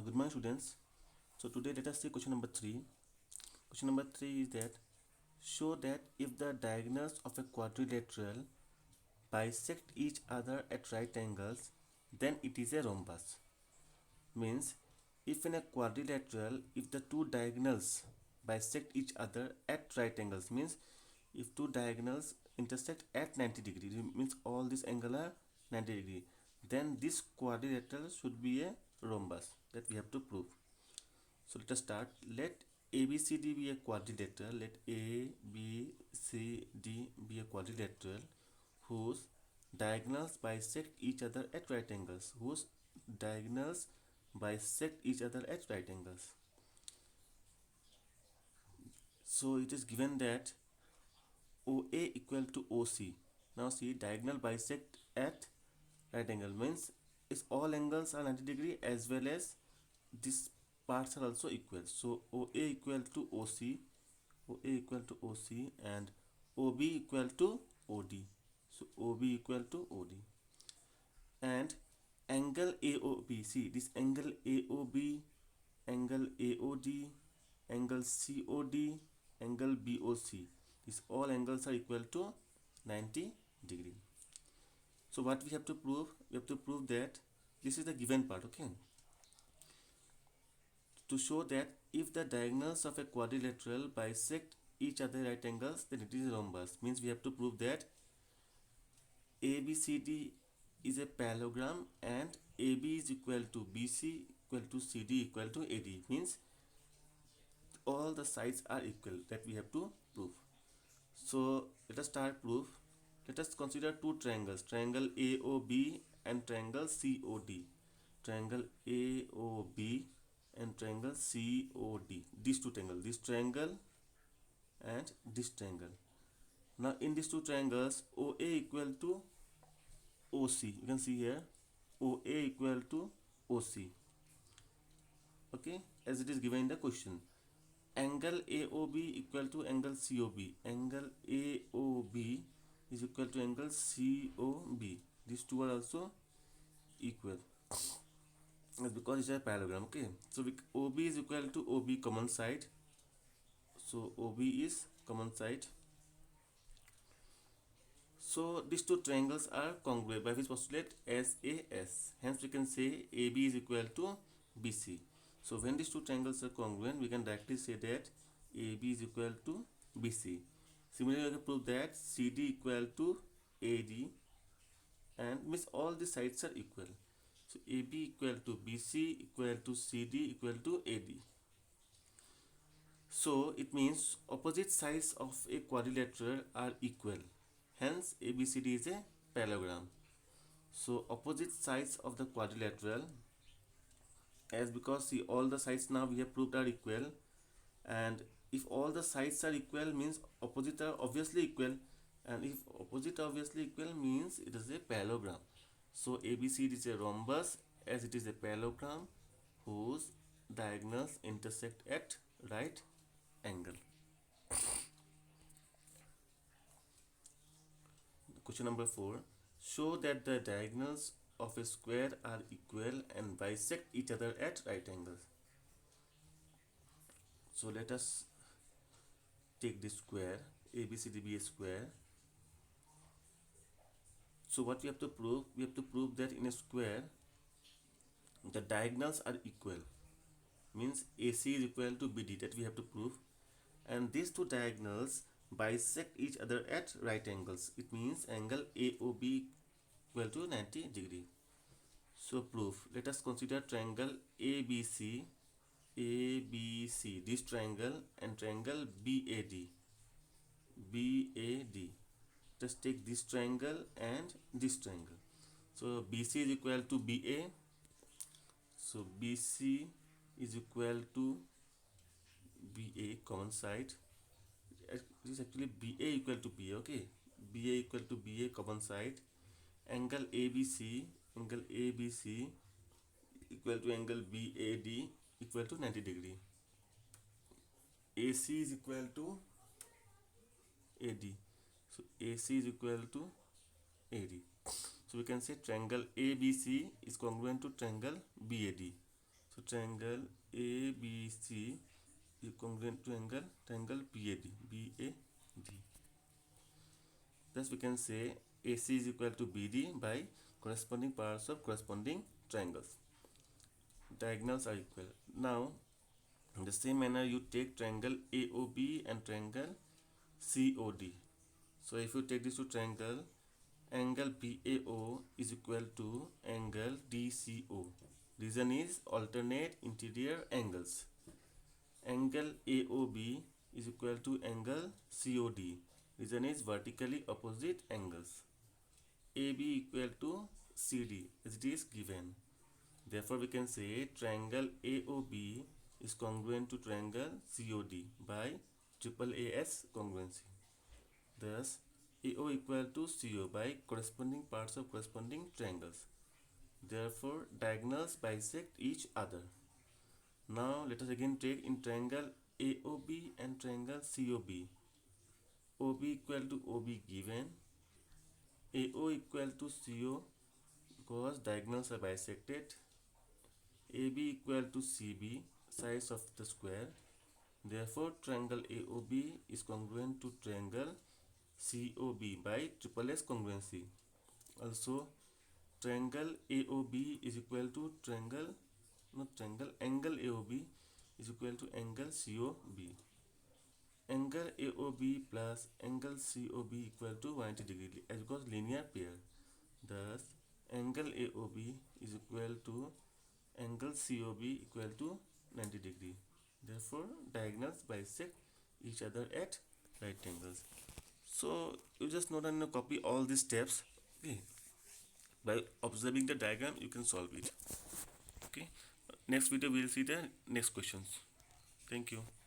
Good morning, students. So today let us see question number 3. Question number 3 is that show that if the diagonals of a quadrilateral bisect each other at right angles, then it is a rhombus. Means if in a quadrilateral, if the two diagonals bisect each other at right angles, means if two diagonals intersect at 90 degree, means all these angles are 90 degree, then this quadrilateral should be a rhombus. That we have to prove. So let us start. Let ABCD be a quadrilateral. Let ABCD be a quadrilateral whose diagonals bisect each other at right angles. Whose diagonals bisect each other at right angles. So it is given that OA equal to OC. Now see, diagonal bisect at right angle means is all angles are 90 degree as well as these parts are also equal. So OA equal to OC, OA equal to OC, and OB equal to OD. So OB equal to OD. And angle AOB, see this angle AOB, angle AOD, angle COD, angle BOC. These all angles are equal to 90 degree. So what we have to prove? We have to prove that this is the given part, okay? To show that if the diagonals of a quadrilateral bisect each other at right angles, then it is a rhombus. Means we have to prove that ABCD is a parallelogram and AB is equal to BC equal to CD equal to AD. Means all the sides are equal. That we have to prove. So let us start proof. Let us consider two triangles, triangle AOB and triangle COD. Triangle AOB and triangle COD. These two triangles, this triangle and this triangle. Now in these two triangles, OA equal to OC. You can see here, OA equal to OC. Okay, as it is given in the question. Angle AOB equal to angle COB. Angle AOB is equal to angle COB. These two are also equal. Because it's a parallelogram. Okay, so OB is equal to OB common side. So OB is common side. So these two triangles are congruent, by which postulate SAS. Hence we can say AB is equal to BC. So when these two triangles are congruent, we can directly say that AB is equal to BC. Similarly, we can prove that CD equal to AD, and means all the sides are equal. So AB equal to BC equal to CD equal to AD. So it means opposite sides of a quadrilateral are equal. Hence ABCD is a parallelogram. So opposite sides of the quadrilateral, as because see all the sides now we have proved are equal, and if all the sides are equal means opposite are obviously equal, and if opposite are obviously equal means it is a parallelogram. So ABCD is a rhombus as it is a parallelogram whose diagonals intersect at right angle. Question number 4. Show that the diagonals of a square are equal and bisect each other at right angles. So let us take this square, ABCD be a square. So what we have to prove? We have to prove that in a square, the diagonals are equal. Means AC is equal to BD, that we have to prove. And these two diagonals bisect each other at right angles. It means angle AOB equal to 90 degree. So proof. Let us consider triangle ABC, ABC, this triangle, and triangle BAD, BAD. Just take this triangle and this triangle. So BC is equal to BA. So BC is equal to BA common side. It is actually BA equal to BA. Okay, BA equal to BA common side. Angle ABC, angle ABC equal to angle BAD equal to 90 degree. AC is equal to AD. So AC is equal to AD. So we can say triangle ABC is congruent to triangle BAD. So triangle ABC is congruent to triangle BAD. Thus we can say AC is equal to BD by corresponding parts of corresponding triangles. Diagonals are equal. Now in the same manner you take triangle AOB and triangle COD. So if you take these two triangle, angle BAO is equal to angle DCO. Reason is alternate interior angles. Angle AOB is equal to angle COD. Reason is vertically opposite angles. AB equal to CD as it is given. Therefore, we can say triangle AOB is congruent to triangle COD by AAAS congruency. Thus, AO equal to CO by corresponding parts of corresponding triangles. Therefore, diagonals bisect each other. Now, let us again take in triangle AOB and triangle COB. OB equal to OB given. AO equal to CO because diagonals are bisected. AB equal to CB, sides of the square. Therefore, triangle AOB is congruent to triangle COB by AAAS congruency. Also, triangle AOB is equal to angle AOB is equal to angle COB. Angle AOB plus angle COB equal to 180 degree as because linear pair. Thus, angle AOB is equal to angle COB equal to 90 degree. Therefore, diagonals bisect each other at right angles. So you just note and copy all these steps. Okay. By observing the diagram, you can solve it. Okay. Next video we will see the next questions. Thank you.